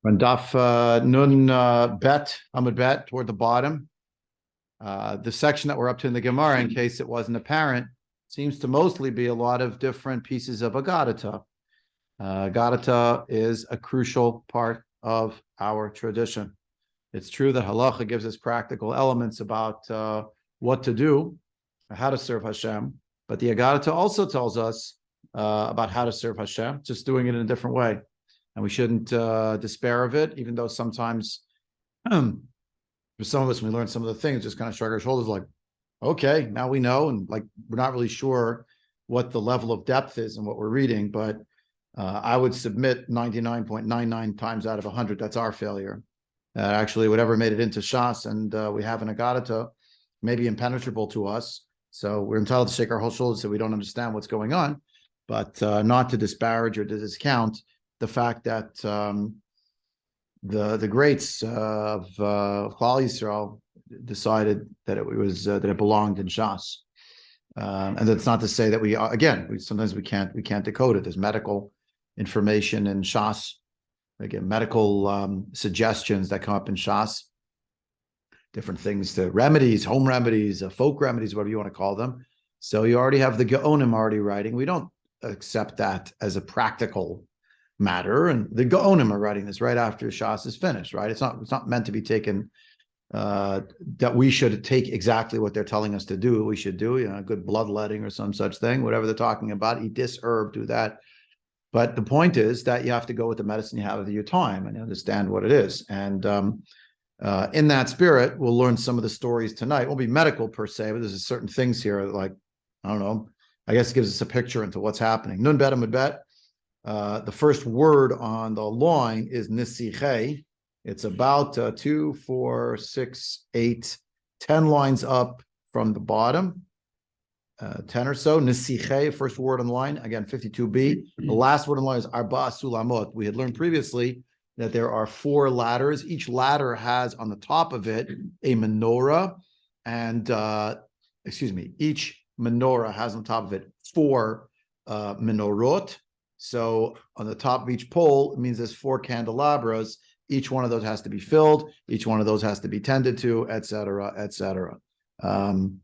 On Daf Nun Bet, Amud Bet, toward the bottom. The section that we're up to in the Gemara, in case it wasn't apparent, seems to mostly be a lot of different pieces of Agadata. Agadata is a crucial part of our tradition. It's true that halacha gives us practical elements about what to do, how to serve Hashem, but the Agadata also tells us about how to serve Hashem, just doing it in a different way. And we shouldn't despair of it, even though sometimes for some of us, when we learn some of the things, just kind of shrug our shoulders like, okay, now we know. And like, we're not really sure what the level of depth is in what we're reading, but I would submit 99.99 times out of 100, that's our failure. Actually, whatever made it into Shas and we have an Agadata may be impenetrable to us. So we're entitled to shake our whole shoulders so we don't understand what's going on, but not to disparage or to discount the fact that the greats of Klal Yisrael decided that it belonged in Shas, and that's not to say that sometimes we can't decode it. There's medical information in Shas, again, medical suggestions that come up in Shas, different things, the remedies, home remedies, folk remedies, whatever you want to call them. So you already have the Gaonim already writing. We don't accept that as a practical matter, and the Gaonim are writing this right after Shas is finished, right? It's not meant to be taken that we should take exactly what they're telling us to do. We should do, good bloodletting or some such thing, whatever they're talking about. Eat this herb, do that. But the point is that you have to go with the medicine you have at your time and understand what it is. And in that spirit, we'll learn some of the stories tonight. It won't be medical per se, but there's certain things here, like, I don't know, I guess it gives us a picture into what's happening. Nun bet amud bet. The first word on the line is nisiche. It's about 2, 4, 6, 8, 10 lines up from the bottom, 10 or so. Nisiche, first word on the line, again, 52b. The last word on the line is arba sulamot. We had learned previously that there are 4 ladders. Each ladder has on the top of it a menorah, and each menorah has on top of it 4 menorot. So on the top of each pole, it means there's 4 candelabras. Each one of those has to be filled. Each one of those has to be tended to, etc., etc. I'm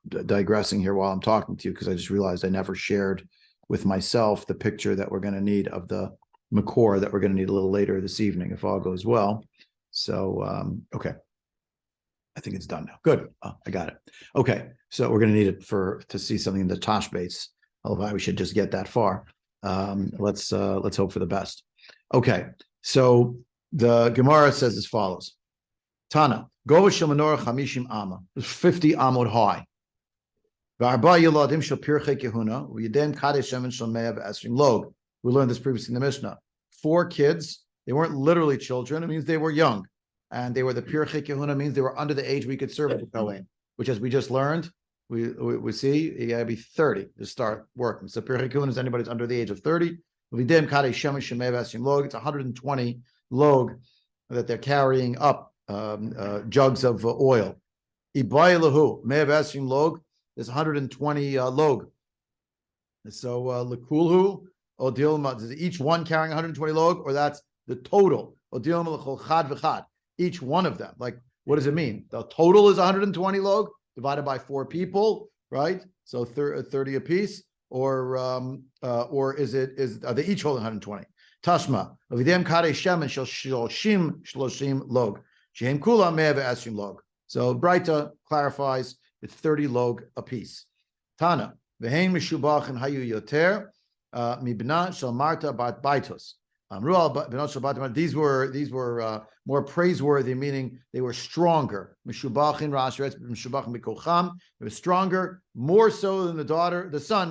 digressing here while I'm talking to you because I just realized I never shared with myself the picture that we're going to need of the Makor that we're going to need a little later this evening if all goes well. So, okay. I think it's done now. Good. I got it. Okay. So we're going to need it to see something in the Tosh base. Otherwise, we should just get that far. Let's hope for the best. Okay, so the Gemara says as follows: Tana, Gova shel menorah 50 amma, 50 amot high. V'arba yeladim shel pirchei kehuna, v'yedem kadesh shemen shel mea v'esrim log. We learned this previously in the Mishnah. 4 kids. They weren't literally children. It means they were young, and they were the pirchei kehuna, means they were under the age we could serve at Kohen, which, as we just learned, we see you gotta be 30 to start working. So pirchei kehuna is anybody who's under the age of 30. It's 120 log that they're carrying up, jugs of oil. Log, there's 120 log. So lekulhu odil, is each one carrying 120 log, or that's the total? Each one of them. Like, what does it mean? The total is 120 log divided by 4 people, right? So 30 apiece. Or are they each holding 120? Tashma avidem kare shemen shel shloshim log shehem kula me'eh ve'esrim log. So Braita clarifies it's 30 log apiece. Tana v'hein mishubach and hayu yoter mibna shel Marta bat Baitos. These were more praiseworthy, meaning they were stronger. Mishubachin Rasharetz, Mishubachin Bikocham. They were stronger, more so than the son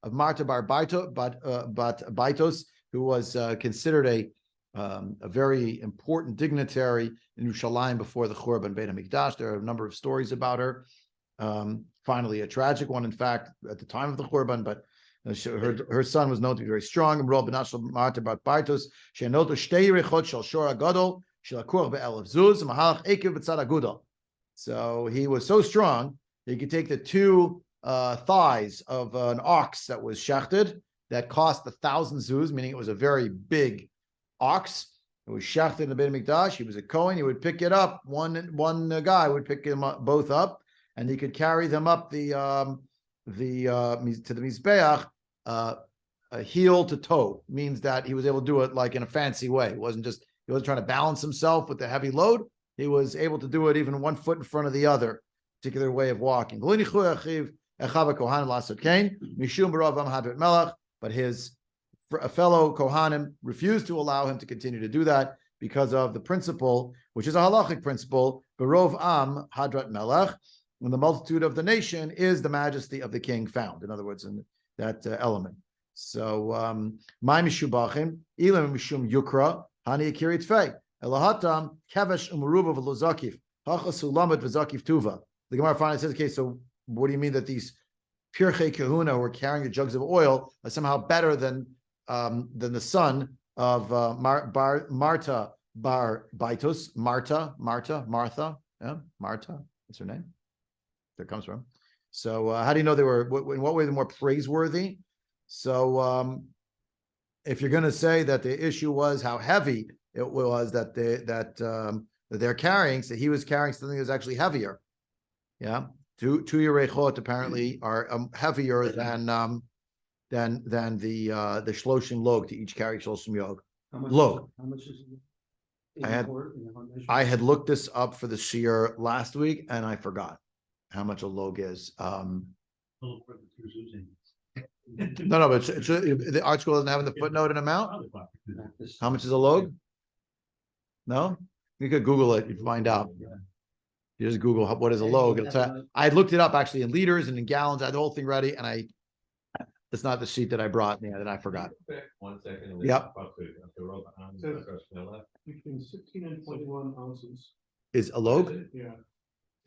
of Marta bar Baitos, who was considered a very important dignitary in Yerushalayim before the Churban Beit HaMikdash. There are a number of stories about her. Finally, a tragic one, in fact, at the time of the Churban, but her son was known to be very strong. So he was so strong that he could take the 2 thighs of an ox that was shechted, that cost 1,000 zuz, meaning it was a very big ox, It was shachted in the Beit Mikdash. He was a Kohen. He would pick it up. One guy would pick them up, both up, and he could carry them up to the Mizbeach, heel to toe. Means that he was able to do it like in a fancy way. He wasn't trying to balance himself with the heavy load. He was able to do it even 1 foot in front of the other, particular way of walking. But his fellow Kohanim refused to allow him to continue to do that because of the principle, which is a halachic principle, Berov Am Hadrat Melech, when the multitude of the nation is the majesty of the king found. In other words, in that element. So, my mishubachim, ilam mishum yukra, hani akiri tfei, elahatam kevesh umuruba v'lozakif, hachasulamet v'zakif tuva. The Gemara finally says, okay, so what do you mean that these pirchei kahuna who are carrying the jugs of oil are somehow better than the son of Martha bar Baitus? Martha, yeah, Martha, that's her name. There it comes from. So how do you know they were, in what way they're more praiseworthy? So if you're going to say that the issue was how heavy it was that they're carrying, so he was carrying something that was actually heavier. Yeah, two yerechot apparently are heavier than the shloshim log, to each carry shloshim yog log. How much is it? I had looked this up for the shiur last week and I forgot how much a log is. No, but the art school doesn't have in the footnote an amount. How much is a log? No, you could Google it. You find out. You just Google what is a log. I had looked it up actually in liters and in gallons. I had the whole thing ready, and it's not the sheet that I brought. Yeah, that I forgot. 1 second. Yep. Between 16 and 21 ounces. Is a log? Yeah.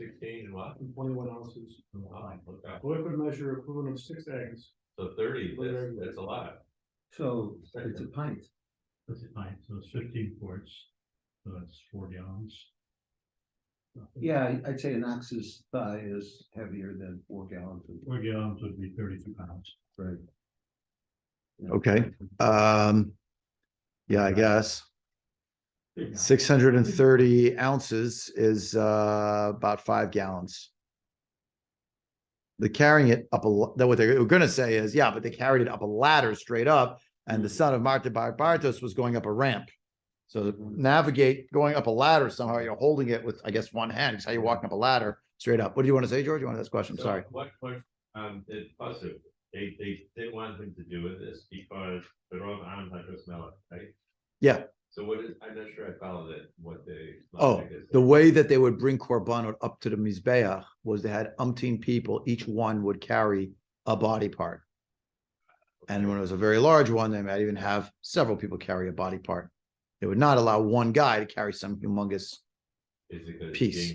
16 and what? And 21 ounces. Okay. Liquid measure equivalent of 6 eggs. So 30, that's a lot. So it's a pint. That's a pint, so it's 15 quarts, so that's 4 gallons. Yeah, I'd say an ox's thigh is heavier than 4 gallons. 4 gallons would be 32 pounds. Right. Yeah. Okay. Yeah, I guess 630 ounces is about 5 gallons. They're carrying it up what they were going to say is, yeah, but they carried it up a ladder straight up, and the son of Martha bar Bartos was going up a ramp. So navigate going up a ladder somehow, you're holding it with, I guess, one hand. It's how you're walking up a ladder straight up. What do you want to say, George? You want to ask a question? So Sorry. What did Pasuk? They didn't want him to do this because the Rav Am had just smell it, right? Yeah. So what is? I'm not sure I followed it. What they? The way that they would bring korbanot up to the mizbeach was they had umpteen people. Each one would carry a body part, and when it was a very large one, they might even have several people carry a body part. They would not allow one guy to carry some humongous piece.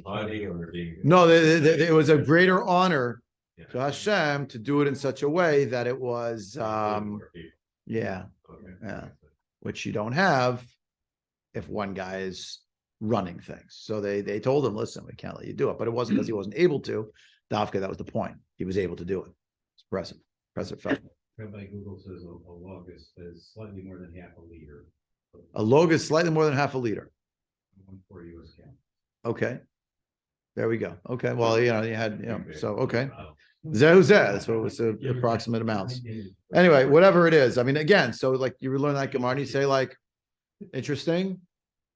No, it was a greater honor to Hashem to do it in such a way that it was, which you don't have if one guy is running things. So they told him, listen, we can't let you do it. But it wasn't because he wasn't able to. Dafka, that was the point. He was able to do it. It's impressive. Impressive fact. Rabbi Google says a log is slightly more than half a liter. A log is slightly more than half a liter. 140 US gallon. Okay. There we go. Okay. Well, you had, so, okay. That's what was the approximate amounts. Anyway, whatever it is. I mean, again, so like you learn that Gemara and you say like, interesting,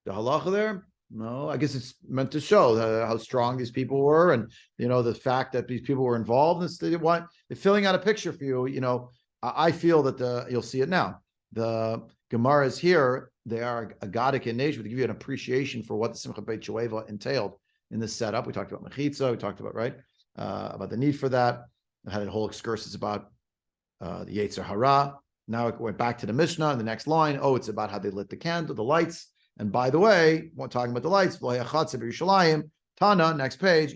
the halacha there. No, I guess it's meant to show how strong these people were, and the fact that these people were involved. And they're filling out a picture for you. I feel that you'll see it now. The Gemaras here, they are agadic in nature, to give you an appreciation for what the Simcha Beit Shueva entailed in this setup. We talked about mechitza, we talked about about the need for that. I had a whole excursus about the Yetzer Hara. Now it went back to the Mishnah in the next line. Oh, it's about how they lit the candle, the lights. And by the way, we're talking about the lights. Tana, next page.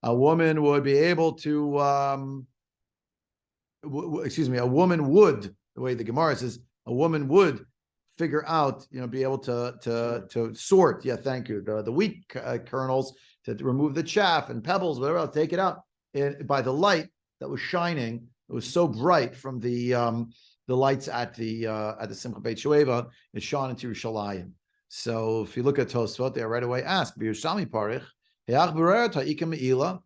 A woman would be able to, a woman would, the way the Gemara says, a woman would figure out, be able to sort. Yeah, thank you. The wheat kernels, to remove the chaff and pebbles, whatever. I'll take it out by the light that was shining. It was so bright from the the lights at the Simcha Beit Shoeva is shone into Yerushalayim. So if you look at Tosfot, they right away ask, B'Yerushalmi Parich, Heach Berer Ta'ika Me'ila,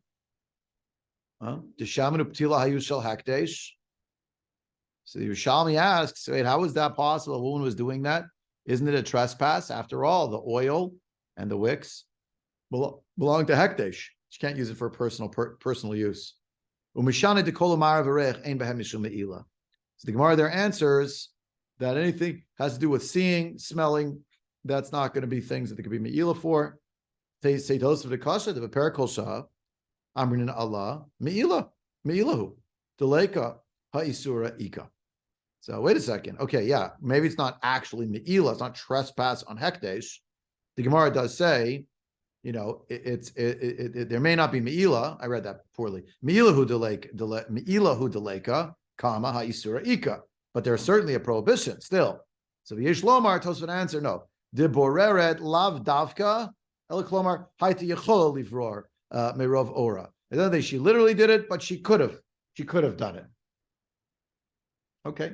D'Shamanu P'tila Hayushal Hakdesh. So the Yerushalmi asks, wait, how is that possible? A woman was doing that. Isn't it a trespass? After all, the oil and the wicks belong to Hekdesh. She can't use it for personal use. So the Gemara there answers that anything has to do with seeing, smelling, that's not going to be things that there could be me'ila for. They say those of the kasha, the parakol shah, amrin Allah, me'ila, me'ilahu, deleka ha'isura ika. So wait a second. Okay, yeah, maybe it's not actually me'ila, it's not trespass on hekdesh. The Gemara does say, you know, there may not be me'ila. I read that poorly. Me'ilahu deleka, kama ha'isura ika. But there's certainly a prohibition still. So the Yesh Lomar Tosfot answer, no. De boreret lav davka el klomar haita yechola livror merov ora. And then she literally did it, but she could have done it. Okay.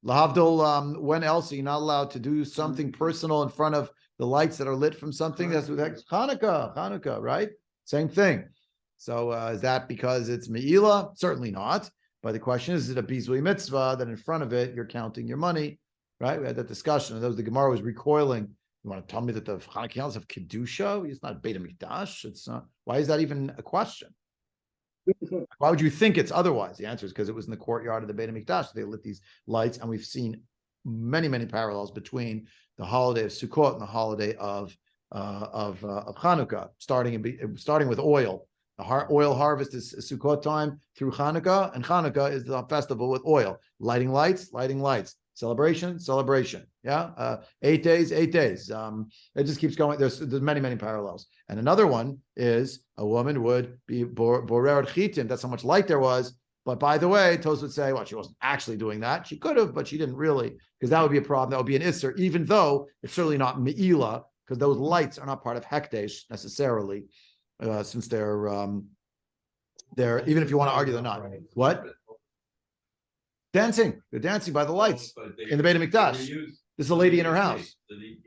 Lahavdol, when else are you not allowed to do something personal in front of the lights that are lit from something? That's with Hanukkah, right? Same thing. So is that because it's Me'ila? Certainly not. But the question is it a Bizui mitzvah that in front of it, you're counting your money, right? We had that discussion. And the Gemara was recoiling. You want to tell me that the Hanukkah have Kedusha? It's not Beit HaMikdash. It's not. Why is that even a question? Why would you think it's otherwise? The answer is because it was in the courtyard of the Beit HaMikdash. They lit these lights, and we've seen many, many parallels between the holiday of Sukkot and the holiday of Hanukkah, starting with oil. The oil harvest is Sukkot time through Hanukkah, and Hanukkah is the festival with oil. Lighting lights. Celebration. Yeah, 8 days. It just keeps going. There's many, many parallels. And another one is a woman would be boreret chitim. That's how much light there was. But by the way, Tos would say, well, she wasn't actually doing that. She could have, but she didn't really, because that would be a problem. That would be an isser, even though it's certainly not me'ila, because those lights are not part of hekdesh necessarily, since they're even if you want to argue they're not. What? Dancing. They're dancing by the lights in the Beit HaMikdash. There's a lady in her house. So you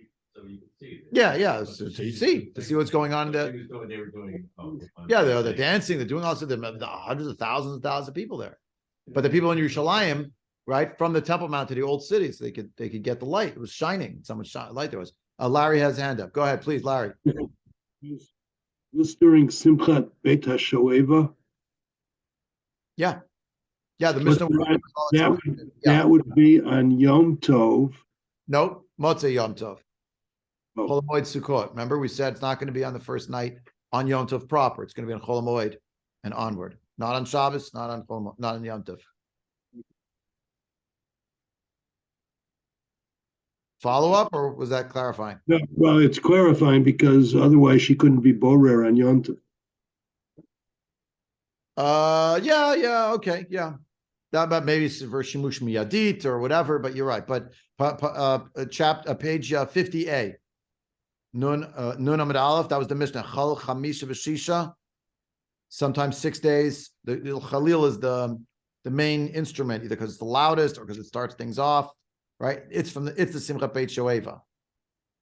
can see. Yeah. So you see what's going on in the. They were doing. Yeah, they're dancing. They're doing also the hundreds of thousands of people there. But the people in Yerushalayim, right, from the Temple Mount to the old city, so they could get the light. It was shining. So much light there was. Larry has a hand up. Go ahead, please, Larry. This during Simchat Beit HaShoeva? Yeah, the Mishnah. That would be on Yom Tov. Nope, Motzei Yom Tov. Oh. Chol Hamoed Sukkot. Remember, we said it's not going to be on the first night on Yom Tov proper. It's going to be on Chol Hamoed and onward. Not on Shabbos, not on Yom Tov. Follow up, or was that clarifying? No, well, it's clarifying because otherwise she couldn't be borer on Yom Tov. Okay, yeah. That maybe it's for Shimush Miyadit or whatever, but you're right. But page 50a, Nun Amid Aleph, that was the Mishnah. Chal Chamisha V'Shisha, sometimes 6 days. The Chalil is the main instrument, either because it's the loudest or because it starts things off, right? It's the Simcha Beit Shoeva.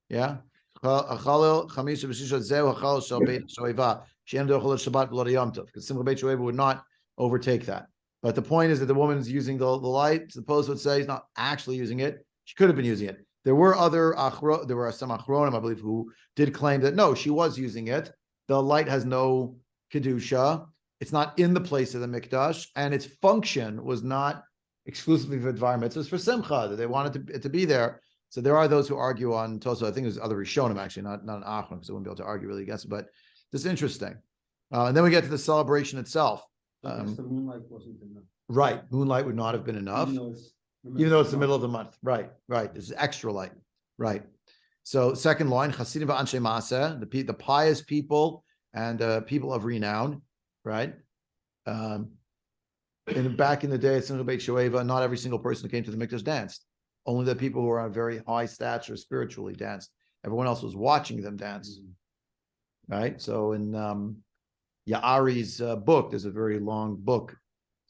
Yeah. Chalil Chamisha V'Shisha Zeu Chal Shal Beit Shoeva. Shem Dochel Shabbat V'Lo Yom Tov, because Simcha Beit Shoeva would not overtake that. But the point is that the woman's using the light. The post would say he's not actually using it. She could have been using it. There were some achronim, I believe, who did claim that no, she was using it. The light has no kedusha. It's not in the place of the mikdash, and its function was not exclusively for environment. It was for simcha that they wanted it to be there. So there are those who argue on Tosa. I think there's other rishonim actually, not an achron, because I wouldn't be able to argue really against it. But this is interesting. And then we get to the celebration itself. The moonlight wasn't enough. Right, moonlight would not have been enough, even though it's the middle of the month. Right. This is extra light. Right. So second line, Chasidim v'anshe Maaseh, the pious people and people of renown. Right. Back in the day at Simcha Beit Shoeva, not every single person who came to the mikdash danced. Only the people who were on very high stature spiritually danced. Everyone else was watching them dance. Right. So in Ya'ari's book, there's a very long book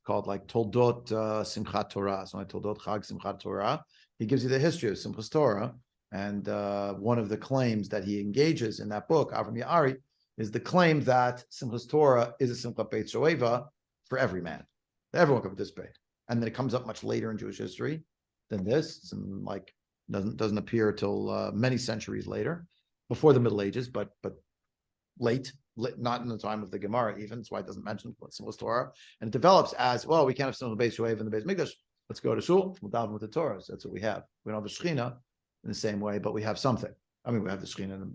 called like Toldot Simchat Torah. So like Toldot Chag Simchat Torah. He gives you the history of Simchas Torah. And one of the claims that he engages in that book, Avram Ya'ari, is the claim that Simchas Torah is a Simchat Beit Shoeva for every man. Everyone can participate. And then it comes up much later in Jewish history than this. It's like doesn't appear till many centuries later, before the Middle Ages, but late, not in the time of the Gemara even. That's why it doesn't mention Simchas Torah. And it develops as, well, we can't have Simchas Beit Shoeva in the Beis Mikdash. Let's go to Shul, we'll daven with the Torah. So that's what we have. We don't have the Shechina in the same way, but we have something. I mean, we have the Shechina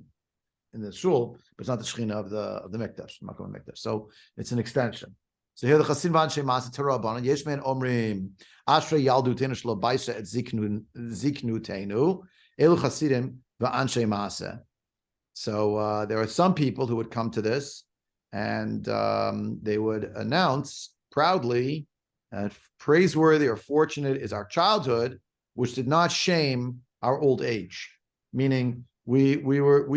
in the Shul, but it's not the Shechina of the Mikdash, the Makom Mikdash. So it's an extension. So here the Chasim V'Anshe Ma'aseh Torah Banan Yesh Men Omrim Ashrei Yaldutenu Shelo Baisa Et Ziknutenu Elu Chasidim V'Anshe Ma'aseh. So there are some people who would come to this, and they would announce proudly, praiseworthy or fortunate is our childhood, which did not shame our old age. Meaning we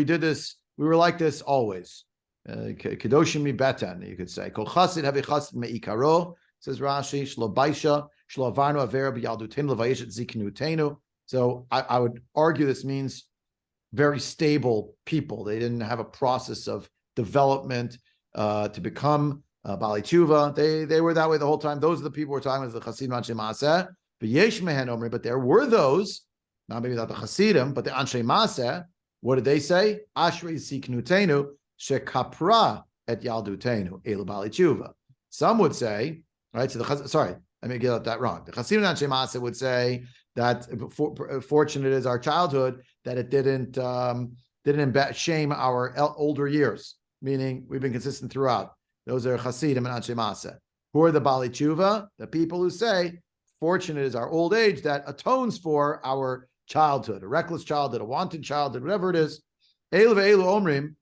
did this, we were like this always. Kedoshim mi betan, you could say. Kol chasid have a chasid meikaro, says Rashi. Shlo baisha, shlo avarnu avera b'yaldutin levayishet ziknutenu. So I would argue this means very stable people. They didn't have a process of development to become Bali Tshuva. They were that way the whole time. Those are the people we're talking about, the Chassidim Anshe Maaseh. But Yesh Mehen Omri, but there were those, not maybe not the Chassidim, but the Anshe Maaseh. What did they say? Ashrei Ziknutenu shekapra et yaldutenu elu Bali Tshuva. Some would say, right? So sorry, let me get that wrong. The Chassidim Anshe Maaseh would say that fortunate is our childhood, that it didn't shame our older years, meaning we've been consistent throughout. Those are Chasidim and Anshe Maaseh. Who are the Bali Tshuva? The people who say, fortunate is our old age that atones for our childhood, a reckless childhood, a wanted childhood, whatever it is. Elu ve'elu omrim,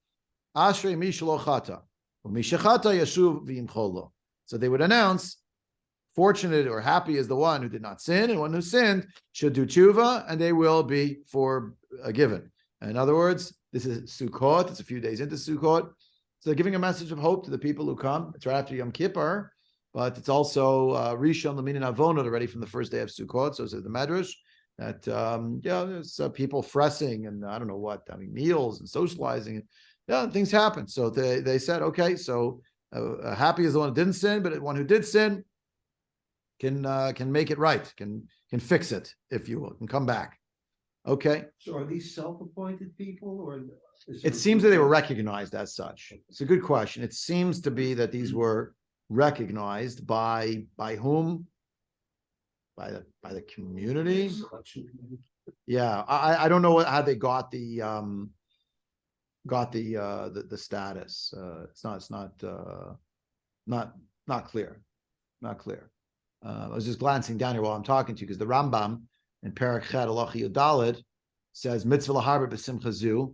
ashrei mi shelo chata, u'mi shechata yashuv v'yimcholo. So they would announce, fortunate or happy is the one who did not sin, and one who sinned should do tshuva, and they will be forgiven. In other words, this is Sukkot. It's a few days into Sukkot. So they're giving a message of hope to the people who come. It's right after Yom Kippur, but it's also Rishon Laminin Avonot already from the first day of Sukkot. So says the Medrash that there's people fressing and I don't know what, having meals and socializing. Yeah, things happen. So they said, okay, so happy is the one who didn't sin, but one who did sin can make it right, can fix it, if you will, can come back. Okay. So are these self-appointed people, or it seems that they were recognized as such? It's a good question. It seems to be that these were recognized by whom? By the community. Yeah, I don't know how they got the status. It's not clear. Not clear. I was just glancing down here while I'm talking to you because the Rambam in Perek Chet Halacha Yudalid says mitzvah laharba b'simcha zu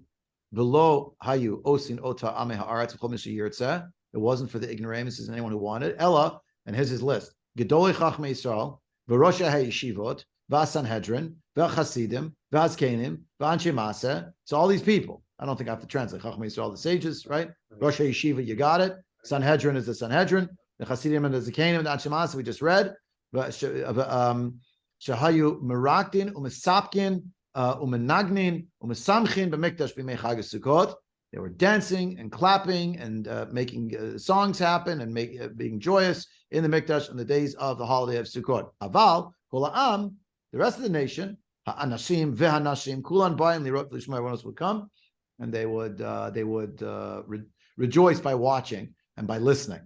v'lo hayu osin ota amei haaretz v'chol misha yirtzeh. It wasn't for the ignoramuses and anyone who wanted. Ella, and here's his list: Gedolei Chachmei Yisrael, v'Rosh HaYeshivot, v'Sanhedrin, v'Chasidim, v'Azkenim, v'Anshe Maaseh. So all these people. I don't think I have to translate. Chachmei Yisrael, the sages, right? Rosh HaYeshiva, you got it. Sanhedrin is the Sanhedrin. The Chasidim and the Zakenim and the Anshe Maaseh we just read. Shahayu Merakdin, Umesapkin, Umenagnin, Umesamchin, B'Mikdash B'mei Chag Sukkot. They were dancing and clapping and making songs happen and being joyous in the Mikdash on the days of the holiday of Sukkot. Aval, Kol Ha'am, the rest of the nation, Ha'anashim v'Hanashim, Kulan Bayim, Lirot Lishma, everyone else would come, and they would rejoice by watching and by listening.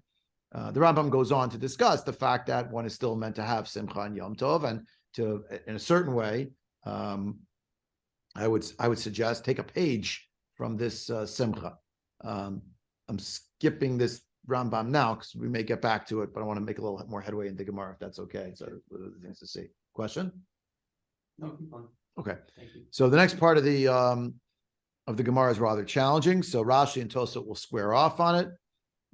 The Rambam goes on to discuss the fact that one is still meant to have Simcha and Yom Tov, and to, in a certain way, I would suggest take a page from this Simcha. I'm skipping this Rambam now because we may get back to it, but I want to make a little more headway in the Gemara if that's okay. So the things to see. Question? No, keep on. Okay. Thank you. So the next part of the Gemara is rather challenging. So Rashi and Tosafot will square off on it.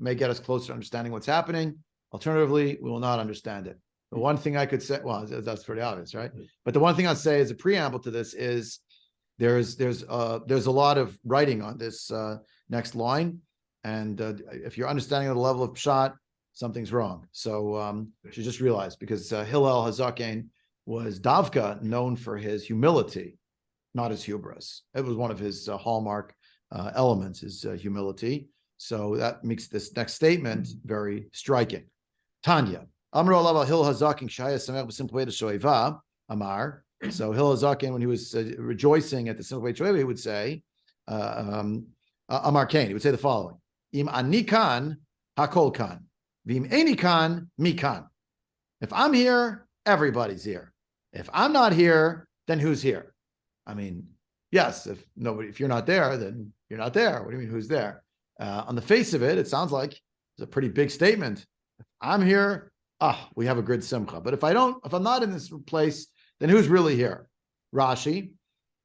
May get us closer to understanding what's happening. Alternatively, we will not understand it. The one thing I could say, well, that's pretty obvious, right? But the one thing I'd say as a preamble to this is there's a lot of writing on this next line, and if you're understanding the level of pshat, something's wrong. So she just realized, because Hillel Hazaken was Davka, known for his humility, not his hubris. It was one of his hallmark elements, his humility. So that makes this next statement very striking. Tanya, Amar Alav Hillel Hazaken Shaya Samech B'Simcha Shoeva Amar. So Hillel Hazaken, when he was rejoicing at the Simcha Shoeva, he would say, Amar Kain, he would say the following: Im Anikan Hakol Kan, Vim Enikan Mikan. If I'm here, everybody's here. If I'm not here, then who's here? I mean, yes, if you're not there, then you're not there. What do you mean, who's there? On the face of it, it sounds like it's a pretty big statement. If I'm here, we have a good simcha. But if I'm not in this place, then who's really here? Rashi,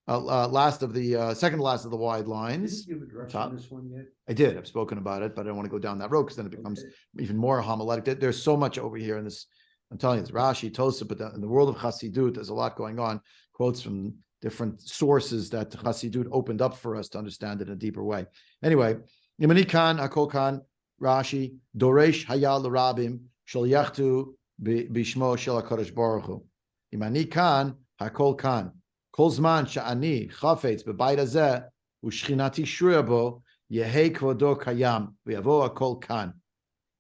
second to last of the wide lines. Did you address on this one yet? I did. I've spoken about it, but I don't want to go down that road because then it becomes even more homiletic. There's so much over here in this. I'm telling you, it's Rashi, Tosaf, but in the world of Chassidut, there's a lot going on. Quotes from different sources that Chassidut opened up for us to understand it in a deeper way. Anyway, Imani Khan, Hakol Khan, Rashi, Doresh Hayal Rabim, Shal Yachtu Bishmo Shel HaKadosh Baruch Hu. Imani Khan, Hakol Khan, Kol Zman Sha'ani, Chafetz, B'bayit Hazeh, U'Shchinati Shruya Bo, Yehei Kvodo Kayam, V'yavo Hakol Khan.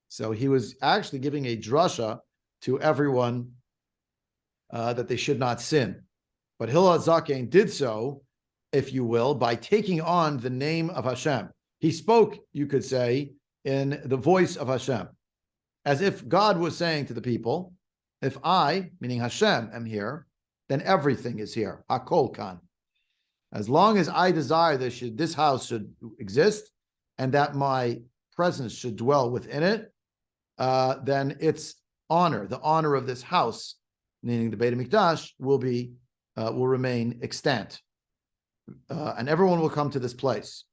So he was actually giving a drasha to everyone that they should not sin. But Hillel Zaken did so, if you will, by taking on the name of Hashem. He spoke, you could say, in the voice of Hashem, as if God was saying to the people, if I, meaning Hashem, am here, then everything is here. Hakol Kan. As long as I desire this house should exist, and that my presence should dwell within it, then its honor, the honor of this house, meaning the Beit HaMikdash, will remain extant, and everyone will come to this place.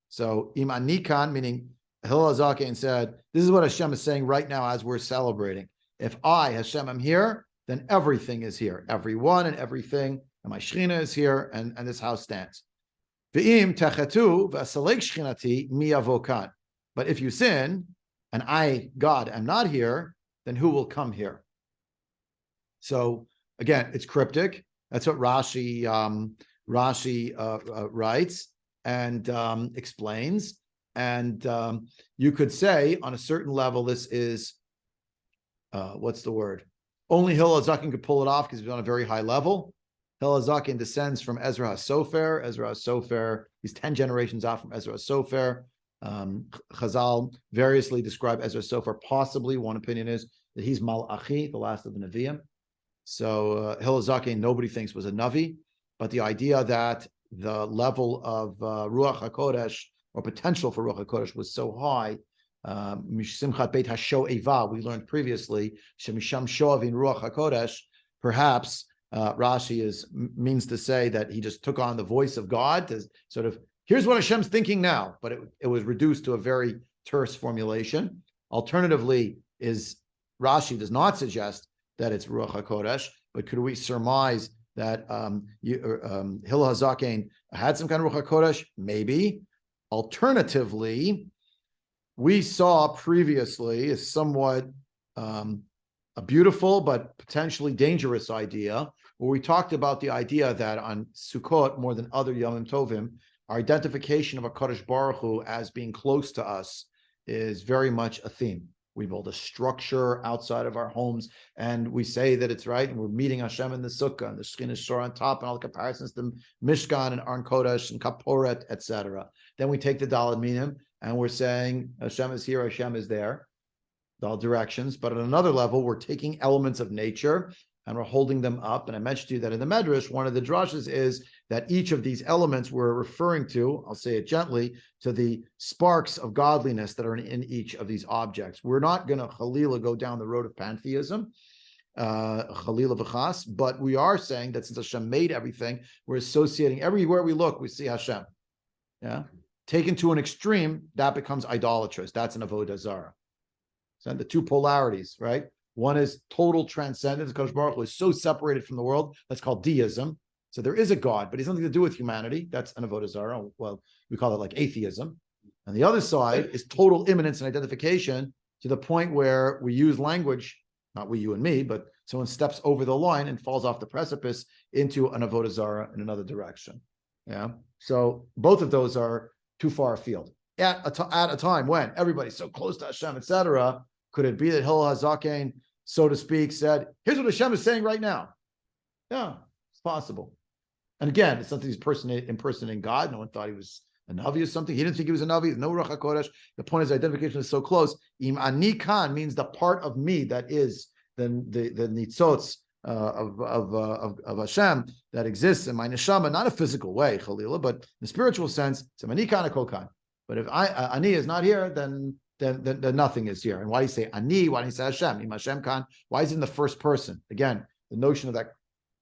So Iman Nikan, meaning Hillel Zaken said, this is what Hashem is saying right now as we're celebrating. If I, Hashem, am here, then everything is here. Everyone and everything, and my Shechina is here, and this house stands. V'im techetu v'asalek shchinati mi avokan. But if you sin, and I, God, am not here, then who will come here? So again, it's cryptic. That's what Rashi writes and explains. And you could say, on a certain level, this is what's the word? Only Hillel Zaken could pull it off because he's on a very high level. Hillel Zaken descends from Ezra HaSofer. Ezra HaSofer, he's 10 generations out from Ezra HaSofer. Chazal variously describe Ezra HaSofer. Possibly, one opinion is that he's Malachi, the last of the Nevi'im. So Hillel Zaken, nobody thinks was a Navi, but the idea that the level of Ruach HaKodesh, or potential for Ruach HaKodesh, was so high, Simchat Beit HaSho'eva, we learned previously, Shemisham Sho'avin Ruach HaKodesh, perhaps Rashi means to say that he just took on the voice of God to sort of, here's what Hashem's thinking now, but it was reduced to a very terse formulation. Alternatively, Rashi does not suggest that it's Ruach HaKodesh, but could we surmise that Hillel Hazaken had some kind of Ruach HaKodesh? Maybe. Alternatively, we saw previously a somewhat a beautiful but potentially dangerous idea, where we talked about the idea that on Sukkot, more than other Yomim Tovim, our identification of a Kadosh Baruch Hu as being close to us is very much a theme. We build a structure outside of our homes, and we say that it's right, and we're meeting Hashem in the Sukkah, and the Shekhinah Shor on top, and all the comparisons to Mishkan and Aron Kodesh and Kaporet, etc. Then we take the Daled Minim, and we're saying Hashem is here, Hashem is there, all directions. But at another level, we're taking elements of nature and we're holding them up. And I mentioned to you that in the Medrash, one of the drashas is that each of these elements we're referring to, I'll say it gently, to the sparks of godliness that are in each of these objects. We're not going to Chalila go down the road of pantheism, Chalila v'chas, but we are saying that since Hashem made everything, we're associating everywhere we look, we see Hashem. Yeah. Taken to an extreme, that becomes idolatrous. That's an avodah zarah. So the two polarities, right? One is total transcendence. Kadosh Baruch Hu is so separated from the world. That's called deism. So there is a God, but he's nothing to do with humanity. That's an avodah zarah. Well, we call it like atheism. And the other side is total immanence and identification to the point where we use language, not we, you, and me, but someone steps over the line and falls off the precipice into an avodah zarah in another direction. Yeah. So both of those are too far afield. At a time when everybody's so close to Hashem, etc., could it be that Hillel HaZaken, so to speak, said, here's what Hashem is saying right now? Yeah, it's possible. And again, it's something he's impersonating God. No one thought he was a Navi or something. He didn't think he was a Navi. No Ruach HaKodesh. The point is identification is so close. Im ani kan means the part of me that is the nitzotz of Hashem that exists in my neshama, not a physical way, Chalila, but in the spiritual sense, it's ani kan a kol kan. But if ani is not here, then nothing is here. And why do you say ani? Why do you say Hashem? Im Hashem kan. Why is it in the first person? Again, the notion of that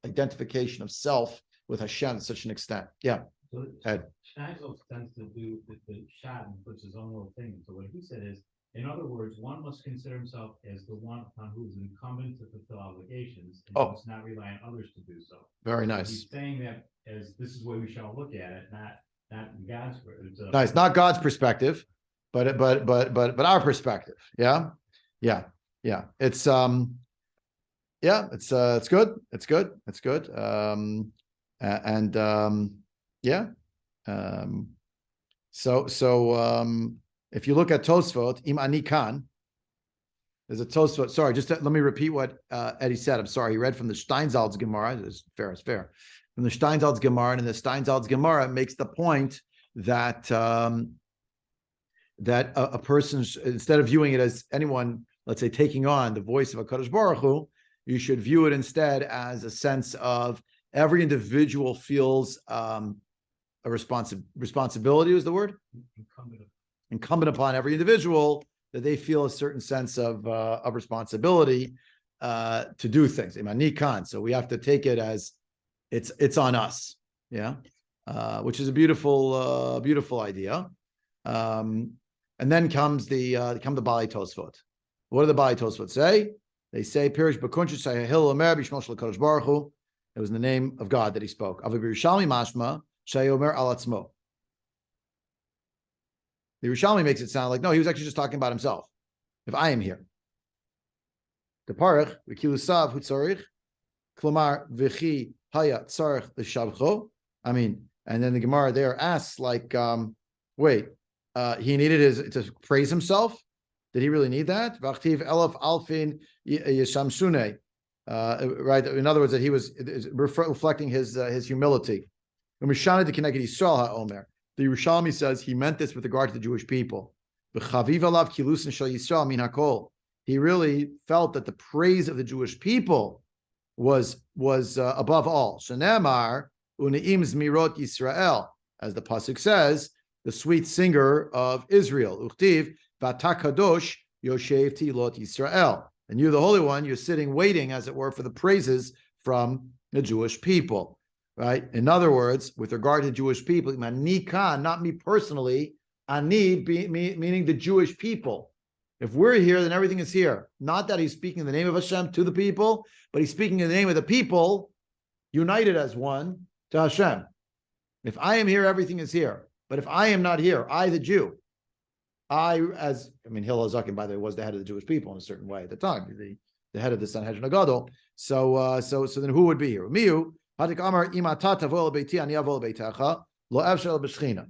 identification of self with Hashem to such an extent. Yeah. So Ed. Schneisel tends to do the shot and puts his own little thing. So what he said is, in other words, one must consider himself as the one upon who is incumbent to fulfill obligations, and must not rely on others to do so. Very nice. He's saying that as this is the way we shall look at it, not in God's words. Nice, not God's perspective, but our perspective. Yeah. It's it's good. It's good. If you look at Tosfot, Im Ani Kan, there's a Tosfot. Sorry, let me repeat what Eddie said. I'm sorry. He read from the Steinsaltz Gemara. It's fair. From the Steinsaltz Gemara, and the Steinsaltz Gemara makes the point that that a person, instead of viewing it as anyone, let's say, taking on the voice of HaKadosh Baruch Hu, you should view it instead as a sense of every individual feels a responsibility is the word? Incumbent upon every individual that they feel a certain sense of responsibility to do things. So we have to take it as it's on us. Yeah. Which is a beautiful idea. And then come the Bali Tosfot. What do the Bali Tosfot say? They say, Pirish Bakunch Hillel Omer Bishmol Shel HaKadosh Baruch Hu. It was in the name of God that he spoke. Avi Yerushalmi Mashma Shayomer Al Atzmo. The Yerushalmi makes it sound like, no, he was actually just talking about himself. If I am here. The Parach, V'kilusav Hutzarich, Klamar V'chi Haya Tzarech L'Shavcho. I mean, and then the Gemara there asks, like, he needed to praise himself? Did he really need that? V'achtiv Elaf Alfin Yeshamshune. Right. In other words, that he was reflecting his humility. The Yerushalmi says he meant this with regard to the Jewish people. He really felt that the praise of the Jewish people was above all. Shenemar uneim zmirot Yisrael, as the pasuk says, the sweet singer of Israel. Uchtiv v'atakadosh yoshev tilot Yisrael. And you, the Holy One, you're sitting waiting, as it were, for the praises from the Jewish people, right? In other words, with regard to Jewish people, ani kan, not me personally, ani meaning the Jewish people. If we're here, then everything is here. Not that he's speaking in the name of Hashem to the people, but he's speaking in the name of the people, united as one to Hashem. If I am here, everything is here. But if I am not here, I, the Jew, Hillel HaZaken, by the way, was the head of the Jewish people in a certain way at the time, the head of the Sanhedrin Agadol. So then who would be here? Miu, Hatik Amar Imata Tavo Beiti Ani Avo Beitecha Lo Evshel B'Shchina.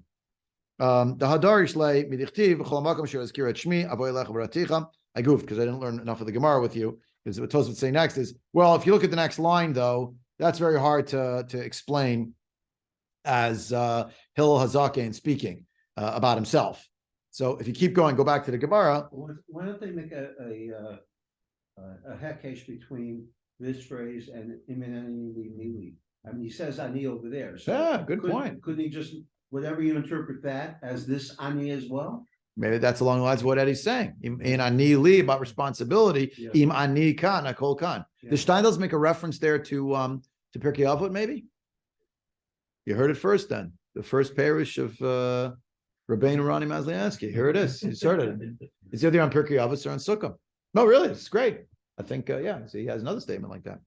The Hadarish lay Midichtiv Chol Makom Shir Azkir Et Shmi Avo Elech V'Raticha. I goofed because I didn't learn enough of the Gemara with you. Because what Tosfot would say next is, well, if you look at the next line though, that's very hard to explain as Hillel HaZaken speaking about himself. So if you keep going, go back to the Gemara. Why don't they make a hekesh between this phrase and iminani mili? I mean, he says ani over there. So yeah, good point. Couldn't he just, whatever you interpret that as this ani as well? Maybe that's along the lines of what Eddie's saying. In ani li, about responsibility. Im ani kan, akol kan. The Steindels make a reference there to Pirkei Avot, maybe? You heard it first then. The first parish of Rabbeinu Rani Mazliansky. Here it is. You heard it. It's either on Pirkei Avos or on Sukka. No, really, it's great. I think, so he has another statement like that.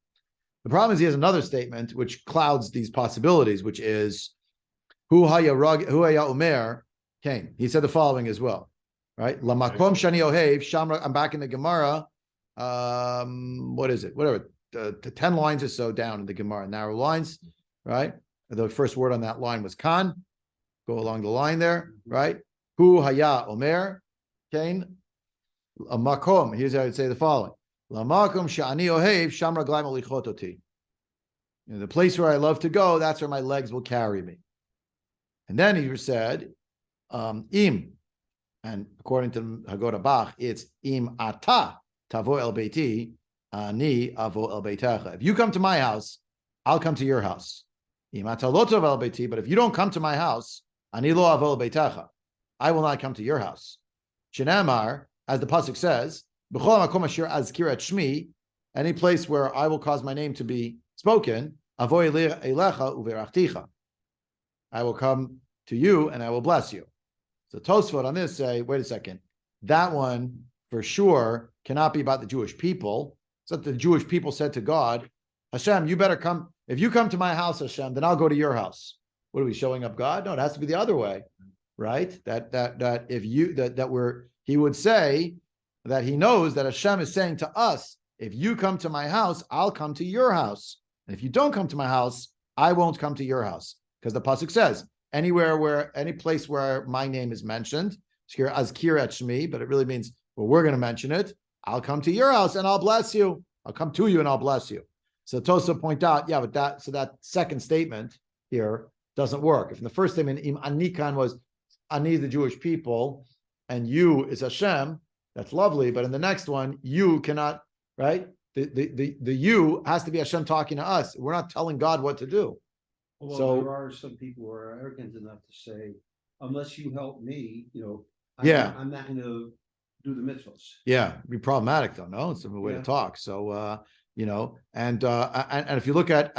The problem is he has another statement which clouds these possibilities, which is Hu haya Omer came. He said the following as well, right? Lamakom shani ohev shamra. I'm back in the Gemara. What is it? Whatever. The 10 lines or so down in the Gemara, narrow lines, right? The first word on that line was kan. Go along the line there, right? Hu haya omer, kain. A makom. Here's how I would say the following: Lamakom shani ohev shamra glaim olichototi. The place where I love to go, that's where my legs will carry me. And then he said, im, and according to Haggadah Bach, it's im ata tavo el beiti, ani avo el beitecha. If you come to my house, I'll come to your house. Im ata lo tavo el beiti, but if you don't come to my house, ani lo avo el beitecha, I will not come to your house. Shenamar, as the pasuk says, b'chol makom asher azkir et shmi, any place where I will cause my name to be spoken, avoy elecha uverachticha, I will come to you and I will bless you. So Tosfot on this say, wait a second, that one for sure cannot be about the Jewish people. It's that the Jewish people said to God, Hashem, you better come. If you come to my house, Hashem, then I'll go to your house. What are we showing up God? No, it has to be the other way, right? That if you he would say that he knows that Hashem is saying to us, if you come to my house, I'll come to your house. And if you don't come to my house, I won't come to your house. Because the pasuk says, any place where my name is mentioned, azkir et shmi, but it really means, well, we're going to mention it. I'll come to your house and I'll bless you. I'll come to you and I'll bless you. So Tosa point out, yeah, but that second statement here doesn't work. If in the first statement, im anikan was ani the Jewish people, and you is Hashem, that's lovely. But in the next one, you cannot, right? The you has to be Hashem talking to us. We're not telling God what to do. Well, So- there are some people who are arrogant enough to say, unless you help me, Yeah. I'm not going to do the mitzvahs. Yeah, it'd be problematic though. No, it's a way to Yeah. talk. So and if you look at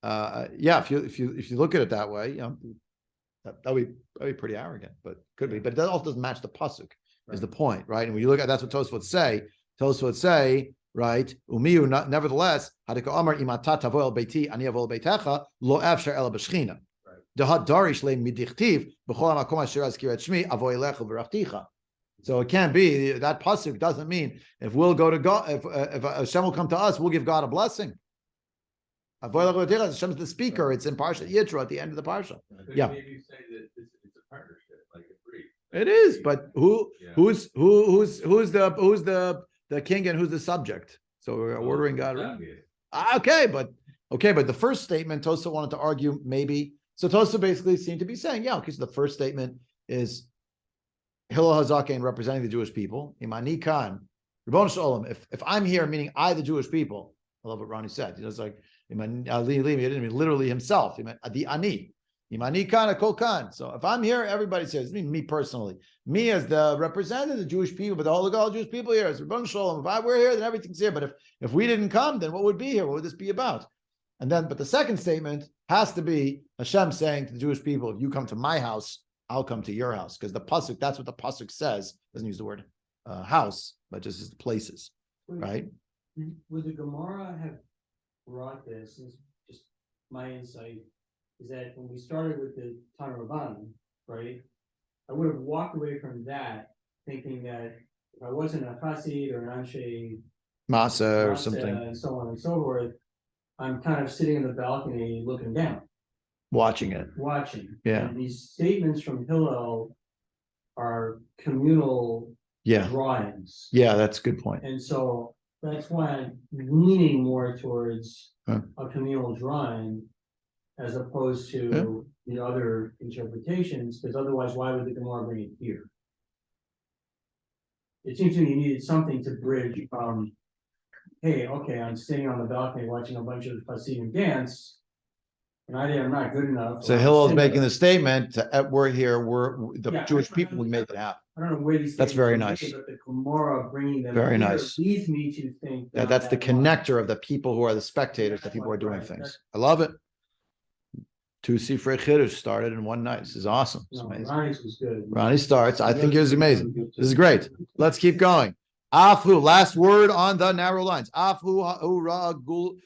if you look at it that way, that'd be pretty arrogant, but could be. But that also doesn't match the pasuk. Is the point, right? And when you look at that's what Tosfot say. Tosfot say, right? Umiu, nevertheless, hadika amar imata tavo el beiti ani avo el beitecha lo afshar el b'shchina. Dahat darish le midichtiv b'chol hamakom asher azkir et shmi avo elecha v'rachticha. So it can't be that pasuk doesn't mean if we'll go to God, if Hashem will come to us, we'll give God a blessing. Avo elecha v'rachticha. Hashem's the speaker. It's in Parsha Yitro at the end of the Parsha. Could Yeah. maybe say that it's a partnership, like a brief. It is, but Yeah. who's the king and who's the subject? So we're ordering God. Right? Okay, but the first statement, Tosa wanted to argue maybe. So Tosa basically seemed to be saying, yeah, okay, so the first statement is Hillel Hazaken representing the Jewish people. Imani Khan, Ribbon Shalom. If I'm here, meaning I, the Jewish people. I love what Ronnie said. He was like, Imani Ali, he didn't mean literally himself. He meant the Ani. Imani Khan, a Kol Khan. So if I'm here, everybody says, me personally, me as the representative of the Jewish people, but all the Jewish people here, as Ribbon Shalom. If we're here, then everything's here. But if we didn't come, then what would be here? What would this be about? And then, but the second statement has to be Hashem saying to the Jewish people, if you come to my house, I'll come to your house. Because the pasuk, that's what the pasuk says. Doesn't use the word house, but just as the places, right? Would the Gemara have brought this, is just my insight, is that when we started with the Tana Rabbanan, right? I would have walked away from that thinking that if I wasn't a Chassid or an Anshe Masa or Masa something, and so on and so forth, I'm kind of sitting in the balcony looking down, watching it. watching. Yeah. And these statements from Hillel are communal Yeah, drawings. yeah, that's a good point. And so that's why I'm leaning more towards Huh. a communal drawing as opposed to the other interpretations, because otherwise, why would the Gemara bring it here? It seems to me you needed something to bridge from, hey, okay, I'm sitting on the balcony watching a bunch of Hasidim dance, and I'm not good enough. So or I'm Hillel's sinner. making the statement, we're here, the Yeah, Jewish I- people, we make it happen. I don't know where these. That's statements very are nice. made, But the Gemara bringing them. Very here nice. Leads me to think. Yeah, down that's the that line. connector of the people who are the spectators, the people who are doing Right, things. that's- I love it. 2 Sifrei Chiddush started in one night. This is awesome. It's No, amazing. Ronnie's was good. Ronnie starts. I think it was amazing. This is great. Let's keep going. Afu, last word on the narrow lines. Afu ha'ura gul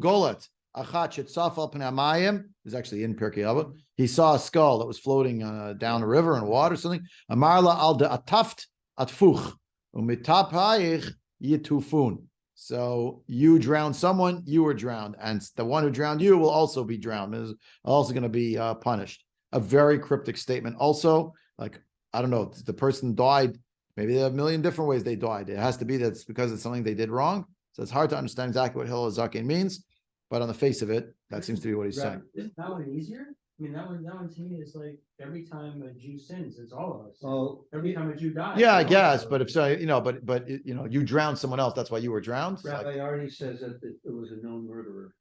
golat. Achat shetzaf al pnei hamayim is actually in Pirkei Avot. He saw a skull that was floating down a river in water or something. Amarla al de ataft atfuch umitapayich yitufun. So you drowned someone, you were drowned, and the one who drowned you will also be drowned. Is also going to be punished. A very cryptic statement. Also, like, I don't know, the person died. Maybe there are a million different ways they died. It has to be that's because it's something they did wrong. So it's hard to understand exactly what Hillel Zaken means. But on the face of it, that seems to be what he's saying. Isn't that one easier? I mean, that one to me is like every time a Jew sins, it's all of us. Oh, Every time a Jew dies. Yeah, I it's all of guess. us. But if so, but you drowned someone else. That's why you were drowned. It's like- Rabbi already says that it was a known murderer.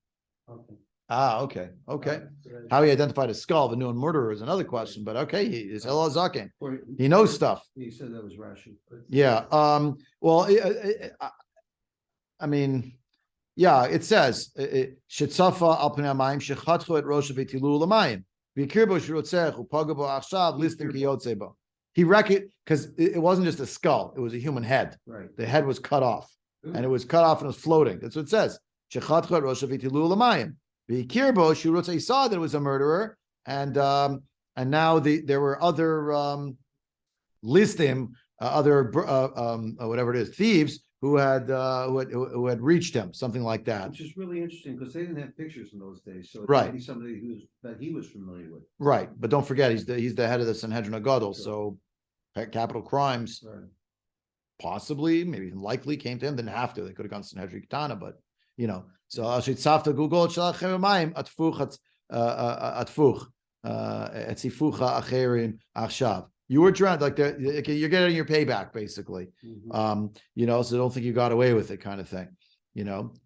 Okay. okay. So that- How he identified a skull of a known murderer is another question. But okay, he's Hillel Zaken. Or- He knows stuff. He said that was Rashi. Yeah. Well, I mean, yeah, it says Shetzafa al pnei hamayim shechatchu et rosh v'tilu l'mayim v'ikirbo shrotzech upagabo achshav listim kiyotze bo. He reckoned because it wasn't just a skull; it was a human head. Right. The head was cut off, and it was cut off and it was floating. That's what it says. Shechatchu et rosh v'tilu l'mayim v'ikirbo shrotzech. He saw that it was a murderer, and now there were other listim, whatever it is, thieves who had reached him, something like that. Which is really interesting because they didn't have pictures in those days. So it Right. might be somebody that he was familiar with. Right, but don't forget he's the head of the Sanhedrin Gadol, so capital crimes Right. possibly, maybe even likely came to him. Didn't have to; they could have gone to Sanhedrin Ketana, but so Ashitsafta Google Shalachim Atfuch Atfuch Etzifucha Acherim Achshav. You were drowned, like you're getting your payback, basically. Mhm. So don't think you got away with it, kind of thing.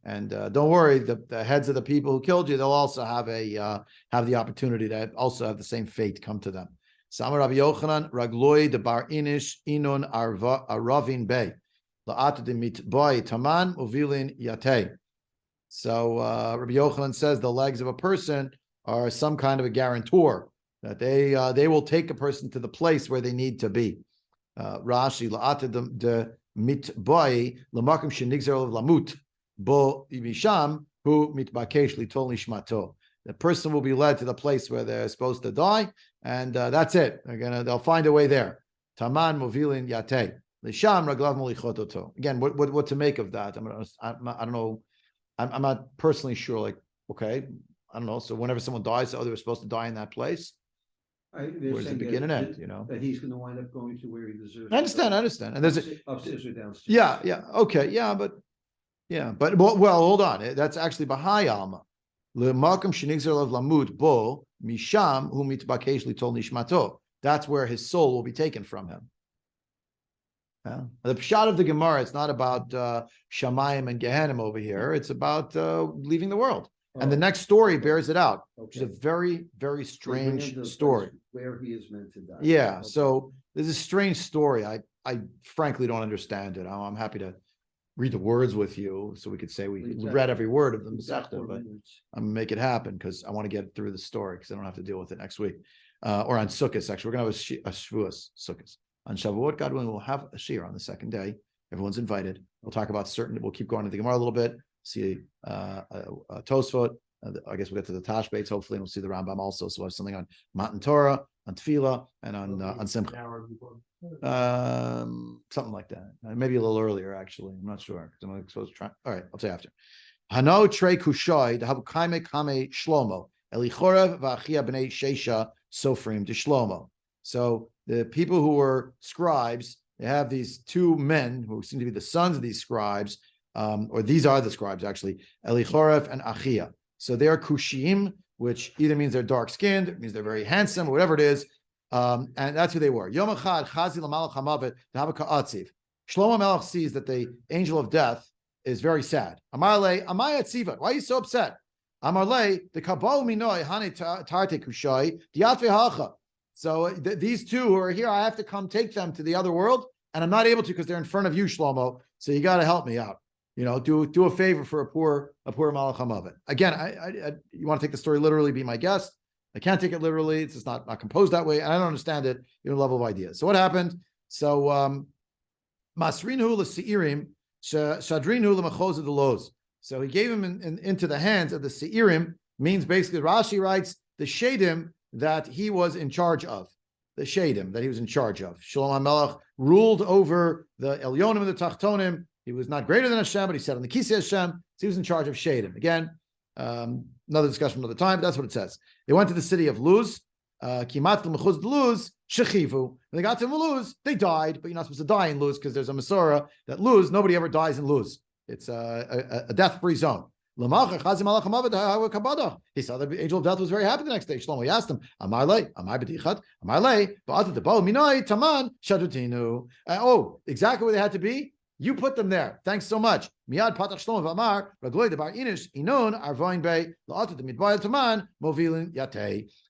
And don't worry, the heads of the people who killed you, they'll also have the opportunity to also have the same fate come to them. Samar Rabbi Yochanan Ragloi de Bar Inish Inon Aravin Bey La'at de Mitboy Taman Uvilin Yate. So Rabbi Yochanan says the legs of a person are some kind of a guarantor, that they will take a person to the place where they need to be. Rashi la'ated de mitboi l'makom shenigzer lamut bo imisham hu mitbakesh litol nishmato. The person will be led to the place where they're supposed to die, and that's it. They'll find a way there. Taman movilin yate lisham raglav molichototo. Again, what to make of that? I don't know. I'm not personally sure. Like, okay, I don't know. So whenever someone dies, they were supposed to die in that place. They're Where's the saying begin and that- end? That he's going to wind up going to where he deserves. I understand. And there's upstairs or downstairs. yeah, okay, but well, hold on. That's actually Bahai Alma. Le'malkam shenigzer of lamut bo misham hu mitbakesh litol nishmato. That's where his soul will be taken from him. The pshat of the Gemara, it's not about Shamayim and Gehenim over here. It's about leaving the world. And the next story bears it out, which is a very, very strange story. Where he is meant to die. Yeah, Okay. so there's a strange story. I frankly don't understand it. I'm happy to read the words with you so we could say we read every word of the We've got Masechta, 4 but minutes. I'm gonna make it happen because I want to get through the story because I don't have to deal with it next week. Or on Sukkot, actually. We're gonna have a Shavuos Sukkot. On Shavuot, God willing, we'll have a shir on the second day. Everyone's invited. We'll talk about we'll keep going to the Gemara a little bit, see Tosfot. I guess we'll get to the Tashbates, hopefully, and we'll see the Rambam also. So we'll have something on Matan Torah, on Tefillah, and on Simcha. Something like that. Maybe a little earlier, actually. I'm not sure. I'm supposed to try. All right, I'll tell you after. Hano Trey Kushai, the Habukaime Kame Shlomo, Elichorev Vachia Bnei Shesha Sofrim de Shlomo. So the people who were scribes, they have these 2 men who seem to be the sons of these scribes, or these are the scribes actually, Elichorev and Achia. So they're Kushim, which either means they're dark-skinned, it means they're very handsome, or whatever it is. And that's who they were. Yom Echad Chazi L'Malach Hamavet D'Havaka Atziv. Shlomo Melech sees that the angel of death is very sad. Amar Le, Amaya Tziva, why are you so upset? Amar Le, the Kabal Minoi Hane Tarte Kushai Diatve Hacha. So these 2 who are here, I have to come take them to the other world, and I'm not able to because they're in front of you, Shlomo. So you got to help me out. Do a favor for a poor Malach Hamavet. Again, you want to take the story literally, be my guest. I can't take it literally. It's just not composed that way. And I don't understand it, your level of ideas. So what happened? So Masrinu l'Seirim, Shadrinu l'Machoz of the Lows. So he gave him into the hands of the Seirim, means basically, Rashi writes, the Shadim that he was in charge of. The Shadim that he was in charge of. Shlomo HaMelech ruled over the Elyonim and the Tachtonim. He was not greater than Hashem, but he sat on the Kisei Hashem. So he was in charge of Shadim. Again, another discussion another time, but that's what it says. They went to the city of Luz. Kimat l'mechuz Luz, shechivu. When they got to Luz, they died, but you're not supposed to die in Luz because there's a Masorah that Luz, nobody ever dies in Luz. It's a death-free zone. He saw the angel of death was very happy the next day. Shlomo asked him, oh, exactly where they had to be? You put them there. Thanks so much.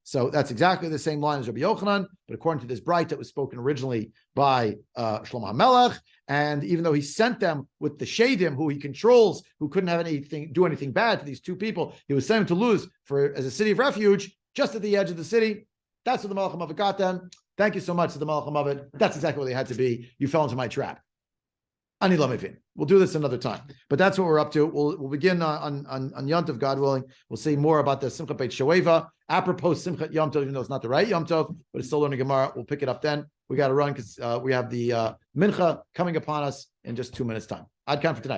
So that's exactly the same line as Rabbi Yochanan, but according to this bright that was spoken originally by Shlomo HaMelech, and even though he sent them with the Shadim, who he controls, who couldn't have do anything bad to these two people, he was sent to Luz as a city of refuge, just at the edge of the city. That's what the Malach HaMavet got them. Thank you so much to the Malach HaMavet. That's exactly what they had to be. You fell into my trap. Ani lamivin. We'll do this another time, but that's what we're up to. We'll begin on Yom Tov, God willing. We'll see more about the Simchat Beit Shoeva, apropos Simchat Yom Tov, even though it's not the right Yom Tov, but it's still learning Gemara. We'll pick it up then. We got to run because we have the Mincha coming upon us in just 2 minutes' time. Ad Kan for tonight.